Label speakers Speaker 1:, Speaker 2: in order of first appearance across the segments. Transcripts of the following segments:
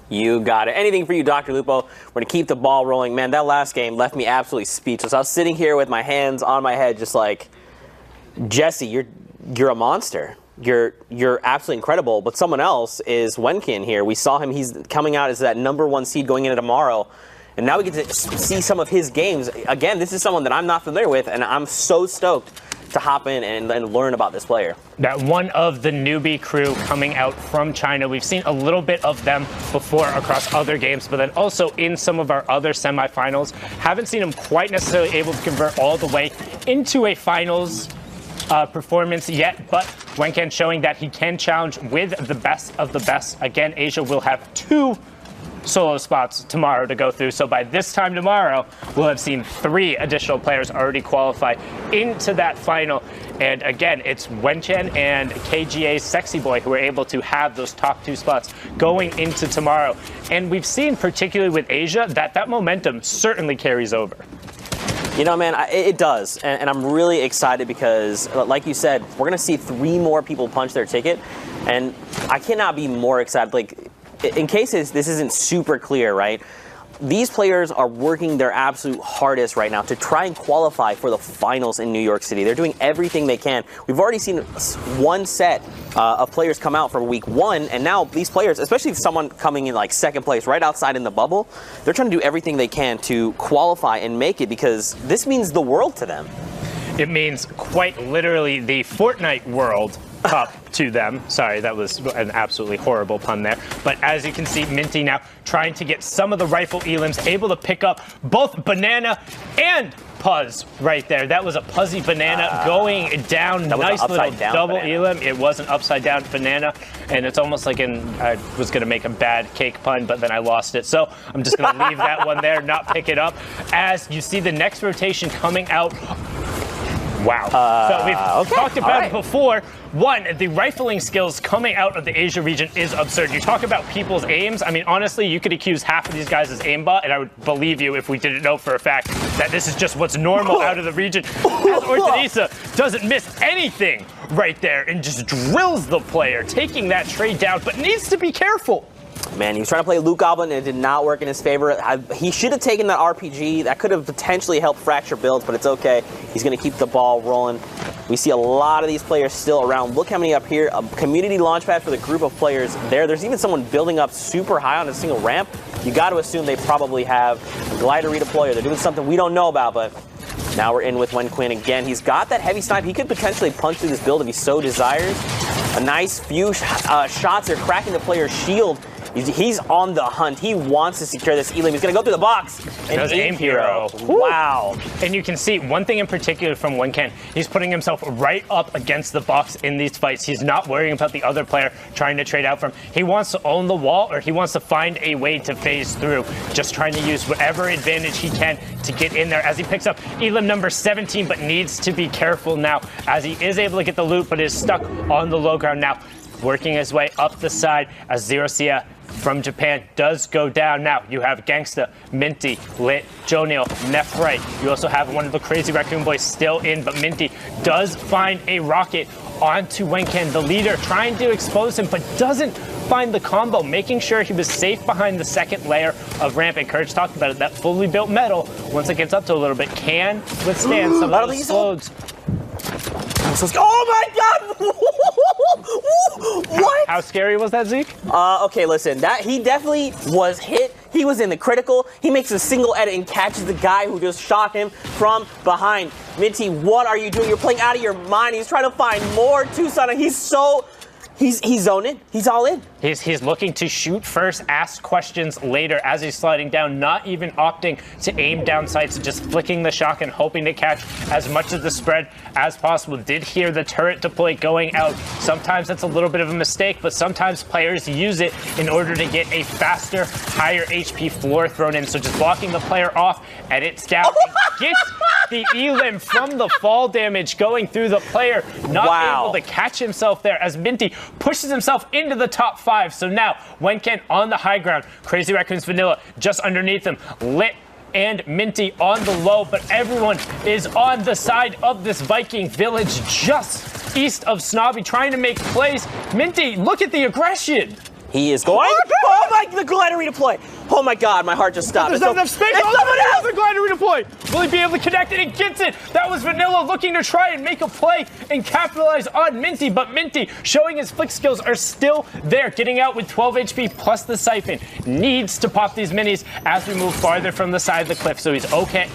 Speaker 1: You got it. Anything for you, Dr. Lupo. We're going to keep the ball rolling. Man, that last game left me absolutely speechless. I was sitting here with my hands on my head just like, Jesse, you're a monster. You're absolutely incredible. But someone else is Wenkin here. We saw him. He's coming out as that #1 seed going into tomorrow. And now we get to see some of his games. Again, this is someone that I'm not familiar with, and I'm so stoked to hop in and learn about this player.
Speaker 2: That one of the newbie crew coming out from China. We've seen a little bit of them before across other games, but then also in some of our other semifinals. Haven't seen him quite necessarily able to convert all the way into a finals performance yet, but Wenkin showing that he can challenge with the best of the best. Again, Asia will have 2 solo spots tomorrow to go through. So by this time tomorrow, we'll have seen 3 additional players already qualify into that final. And again, it's Wenchen and KGA's Sexy Boy who are able to have those top 2 spots going into tomorrow. And we've seen, particularly with Asia, that momentum certainly carries over.
Speaker 1: You know, man, it does. And I'm really excited because, like you said, we're going to see 3 more people punch their ticket. And I cannot be more excited. Like, in case this isn't super clear, right? These players are working their absolute hardest right now to try and qualify for the finals in New York City. They're doing everything they can. We've already seen 1 set of players come out for week 1, and now these players, especially if someone coming in like 2nd place right outside in the bubble, they're trying to do everything they can to qualify and make it because this means the world to them.
Speaker 2: It means quite literally the Fortnite World Cup to them. Sorry, that was an absolutely horrible pun there. But as you can see, Minty now trying to get some of the rifle elims, able to pick up both Banana and Puzz right there. That was a Puzzy Banana going down. Nice little double banana. Elim. It was an upside down banana. And it's almost like I was going to make a bad cake pun, but then I lost it. So I'm just going to leave that one there, not pick it up. As you see the next rotation coming out. Wow. So we've talked about it before. One, the rifling skills coming out of the Asia region is absurd. You talk about people's aims. I mean, honestly, you could accuse half of these guys as aimbot, and I would believe you if we didn't know for a fact that this is just what's normal out of the region. As Ortanisa doesn't miss anything right there and just drills the player, taking that trade down, but needs to be careful.
Speaker 1: Man, he was trying to play Luke Goblin and it did not work in his favor. He should have taken that RPG. That could have potentially helped fracture builds, but it's okay. He's going to keep the ball rolling. We see a lot of these players still around. Look how many up here. A community launchpad for the group of players there. There's even someone building up super high on a single ramp. You got to assume they probably have a glider redeployer. They're doing something we don't know about, but now we're in with Wen Quinn again. He's got that heavy snipe. He could potentially punch through this build if he so desires. A nice few shots are cracking the player's shield. He's on the hunt. He wants to secure this Elim. He's going to go through the box. And
Speaker 2: aim hero.
Speaker 1: Wow.
Speaker 2: And you can see one thing in particular from Wenkin. He's putting himself right up against the box in these fights. He's not worrying about the other player trying to trade out from him. He wants to own the wall, or he wants to find a way to phase through. Just trying to use whatever advantage he can to get in there as he picks up Elim number 17, but needs to be careful now as he is able to get the loot, but is stuck on the low ground now. Working his way up the side as Zero Sia from Japan does go down. Now you have Gangsta, Minty, Lit, Jonil, Nephrite. You also have one of the Crazy Raccoon Boys still in, but Minty does find a rocket onto Wenkin, the leader, trying to expose him, but doesn't find the combo, making sure he was safe behind the 2nd layer of ramp. And Courage talked about it, that fully built metal, once it gets up to a little bit, can withstand some of those loads.
Speaker 1: Oh my god! What?
Speaker 2: How scary was that, Zeke?
Speaker 1: Okay, listen, he definitely was hit. He was in the critical. He makes a single edit and catches the guy who just shot him from behind. Minty, what are you doing? You're playing out of your mind. He's trying to find more Tucson. He's zoning. He's all in.
Speaker 2: He's looking to shoot first, ask questions later as he's sliding down, not even opting to aim down sights, just flicking the shotgun, hoping to catch as much of the spread as possible. Did hear the turret deploy going out. Sometimes that's a little bit of a mistake, but sometimes players use it in order to get a faster, higher HP floor thrown in. So just blocking the player off, and it's down. Gets the Elim from the fall damage going through the player, not able to catch himself there as Minty pushes himself into the top 5. So now Wenkin on the high ground. Crazy Raccoons Vanilla just underneath him. Lit and Minty on the low, but everyone is on the side of this Viking village just east of Snobby trying to make plays. Minty, look at the aggression.
Speaker 1: He is going. Oh like the glider redeploy. Oh my God, my heart just stopped.
Speaker 2: There's not enough space.
Speaker 1: It's someone else.
Speaker 2: The glider redeploy. Will he be able to connect it? And gets it. That was Vanilla looking to try and make a play and capitalize on Minty, but Minty showing his flick skills are still there. Getting out with 12 HP plus the Siphon. Needs to pop these minis as we move farther from the side of the cliff, so he's okay.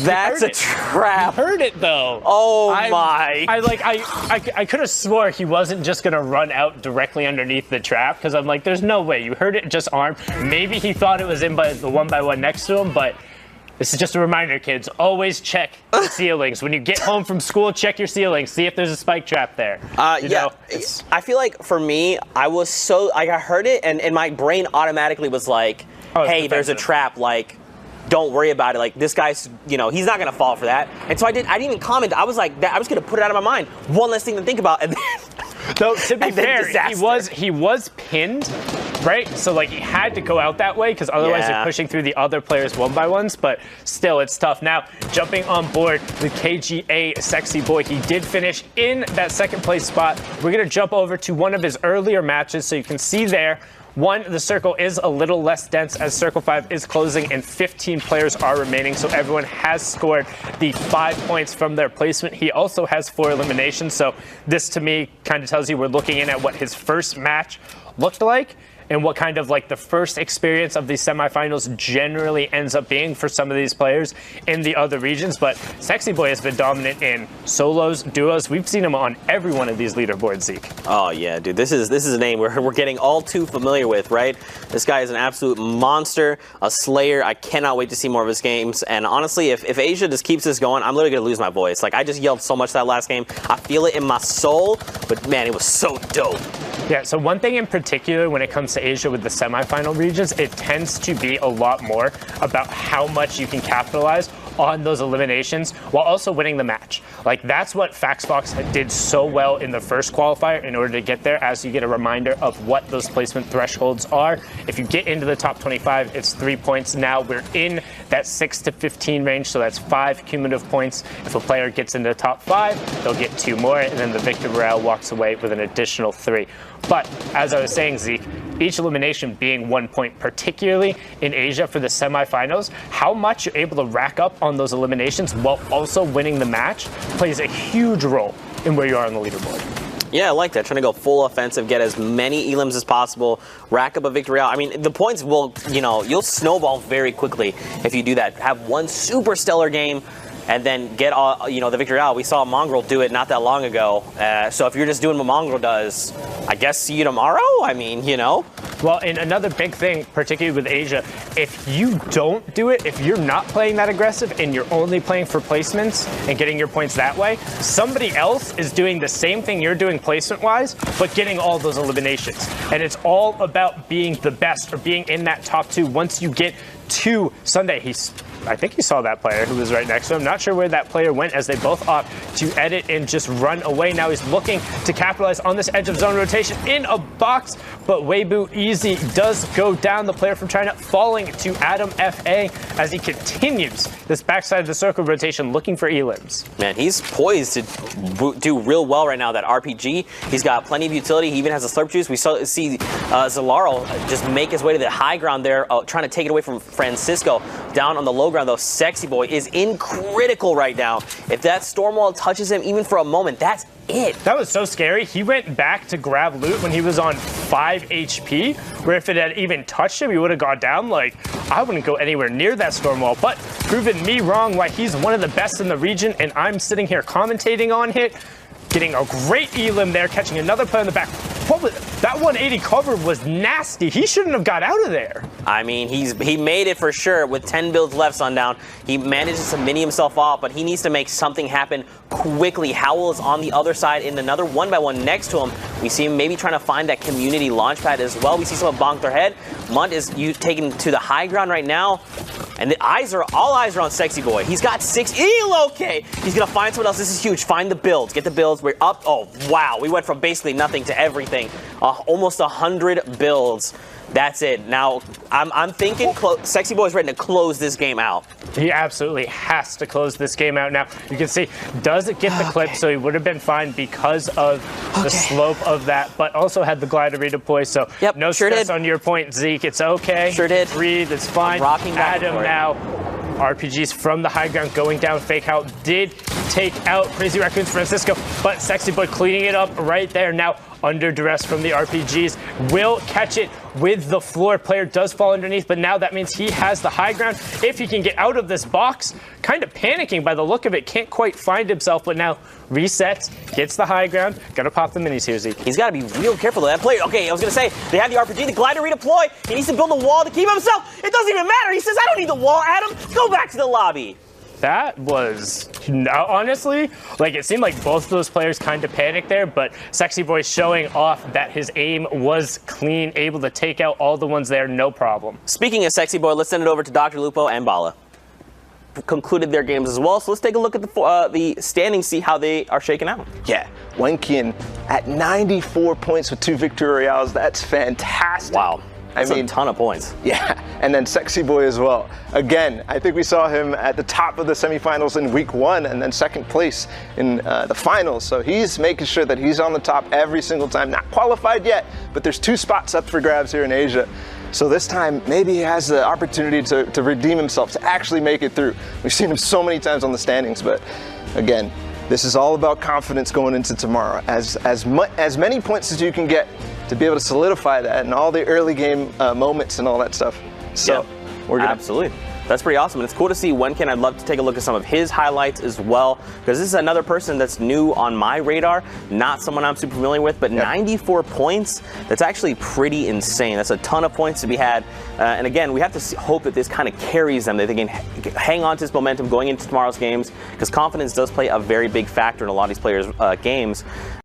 Speaker 1: That's a trap.
Speaker 2: Heard it though.
Speaker 1: Oh my.
Speaker 2: I could have swore he wasn't just gonna run out directly underneath the trap, because I'm like, there's no way. You heard it just armed. Maybe he thought it was in by the 1x1 next to him, but this is just a reminder, kids. Always check the ceilings. When you get home from school, check your ceilings. See if there's a spike trap there. You know,
Speaker 1: I feel like for me, I heard it and my brain automatically was like, hey, there's a trap, like, don't worry about it. Like, this guy's, you know, he's not gonna fall for that. And so I didn't even comment. I was like, I was gonna put it out of my mind. One less thing to think about. And then,
Speaker 2: though, to be fair, he was pinned, right? So like he had to go out that way, because otherwise you're pushing through the other players 1x1s. But still, it's tough. Now jumping on board with KGA Sexy Boy, he did finish in that second place spot. We're gonna jump over to one of his earlier matches, so you can see there. One, the circle is a little less dense as Circle 5 is closing and 15 players are remaining, so everyone has scored the 5 points from their placement. He also has 4 eliminations, so this to me kind of tells you we're looking in at what his first match looked like and what kind of like the first experience of these semifinals generally ends up being for some of these players in the other regions. But Sexy Boy has been dominant in solos, duos. We've seen him on every one of these leaderboards, Zeke.
Speaker 1: Oh yeah, dude, this is a name we're getting all too familiar with, right? This guy is an absolute monster, a slayer. I cannot wait to see more of his games. And honestly, if Asia just keeps this going, I'm literally gonna lose my voice. Like, I just yelled so much that last game. I feel it in my soul, but man, it was so dope.
Speaker 2: Yeah, so one thing in particular when it comes to Asia with the semifinal regions, it tends to be a lot more about how much you can capitalize on those eliminations while also winning the match. Like, that's what FaxFox did so well in the first qualifier in order to get there, as you get a reminder of what those placement thresholds are. If you get into the top 25, it's 3 points. Now we're in that 6 to 15 range, so that's 5 cumulative points. If a player gets into the top 5, they'll get 2 more, and then the victor Royale walks away with an additional 3. But as I was saying, Zeke, each elimination being 1 point, particularly in Asia for the semifinals, how much you're able to rack up on those eliminations while also winning the match plays a huge role in where you are on the leaderboard.
Speaker 1: Yeah, I like that. Trying to go full offensive, get as many elims as possible, rack up a victory out. I mean, the points will, you know, you'll snowball very quickly if you do that. Have one super stellar game and then get all, you know, the victory out. We saw Mongrel do it not that long ago. So if you're just doing what Mongrel does, I guess see you tomorrow? I mean, you know.
Speaker 2: Well, and another big thing, particularly with Asia, if you don't do it, if you're not playing that aggressive and you're only playing for placements and getting your points that way, somebody else is doing the same thing you're doing placement-wise, but getting all those eliminations. And it's all about being the best or being in that top 2. Once you get to Sunday, I think he saw that player who was right next to him. Not sure where that player went, as they both opt to edit and just run away. Now he's looking to capitalize on this edge of zone rotation in a box, but Weibo Easy does go down. The player from China falling to Adam FA as he continues this backside of the circle rotation looking for elims.
Speaker 1: Man, he's poised to do real well right now, that RPG. He's got plenty of utility. He even has a slurp juice. We see Zalaro just make his way to the high ground there, trying to take it away from Francisco. Down on the low ground, though, Sexy Boy is in critical right now. If that storm wall touches him even for a moment, that's it.
Speaker 2: That was so scary. He went back to grab loot when he was on 5 HP, where if it had even touched him, he would have gone down. Like, I wouldn't go anywhere near that storm wall, but proving me wrong why he's one of the best in the region, and I'm sitting here commentating on it. Getting a great elim there, catching another player in the back. What was that 180 cover was nasty. He shouldn't have got out of there.
Speaker 1: I mean, he made it for sure with 10 builds left, Sundown. He manages to mini himself off, but he needs to make something happen quickly. Howell is on the other side in another 1x1 next to him. We see him maybe trying to find that community launch pad as well. We see someone bonk their head. Munt is taken to the high ground right now. And all eyes are on Sexy Boy. He's got 6. Okay, he's gonna find someone else. This is huge. Find the builds. Get the builds. We're up. Oh wow, we went from basically nothing to everything. Almost 100 builds. That's it. Now I'm thinking Sexy Boy's ready to close this game out.
Speaker 2: He absolutely has to close this game out now. You can see, does it get the clip, so he would have been fine because of the slope of that, but also had the glider redeploy, so no stress on your point, Zeke. It's okay.
Speaker 1: Sure did.
Speaker 2: Breathe, it's fine.
Speaker 1: Rocking back
Speaker 2: Adam now. RPGs from the high ground going down. Fake out did take out Crazy Raccoon's Francisco, but Sexy Boy cleaning it up right there. Now under duress from the RPGs. Will catch it with the floor. Player does fall underneath, but now that means he has the high ground. If he can get out of this box, kind of panicking by the look of it, can't quite find himself, but now resets, gets the high ground. Gotta pop the minis here, Zeke.
Speaker 1: He's got to be real careful of that player. Okay, I was going to say, they have the RPG, the glider redeploy. He needs to build a wall to keep himself. It doesn't even matter. He says, I don't need the wall, Adam. Go back to the lobby.
Speaker 2: That was, honestly, like it seemed like both of those players kind of panicked there, but Sexy Boy showing off that his aim was clean, able to take out all the ones there, no problem.
Speaker 1: Speaking of Sexy Boy, let's send it over to Dr. Lupo and Bala. Concluded their games as well, so let's take a look at the standings, see how they are shaking out.
Speaker 3: Yeah, Wenkian at 94 points with 2 victory royales. That's fantastic.
Speaker 1: Wow. That's
Speaker 3: a
Speaker 1: ton of points.
Speaker 3: Yeah, and then Sexy Boy as well. Again, I think we saw him at the top of the semifinals in week 1 and then second place in the finals. So he's making sure that he's on the top every single time. Not qualified yet, but there's 2 spots up for grabs here in Asia. So this time, maybe he has the opportunity to redeem himself, to actually make it through. We've seen him so many times on the standings, but again, this is all about confidence going into tomorrow. As many points as you can get to be able to solidify that and all the early game moments and all that stuff. So we're gonna
Speaker 1: absolutely. That's pretty awesome. And it's cool to see Wenkin. I'd love to take a look at some of his highlights as well, because this is another person that's new on my radar, not someone I'm super familiar with, but 94 points, that's actually pretty insane. That's a ton of points to be had. And again, we have to hope that this kind of carries them, that they can hang on to this momentum going into tomorrow's games, because confidence does play a very big factor in a lot of these players' games.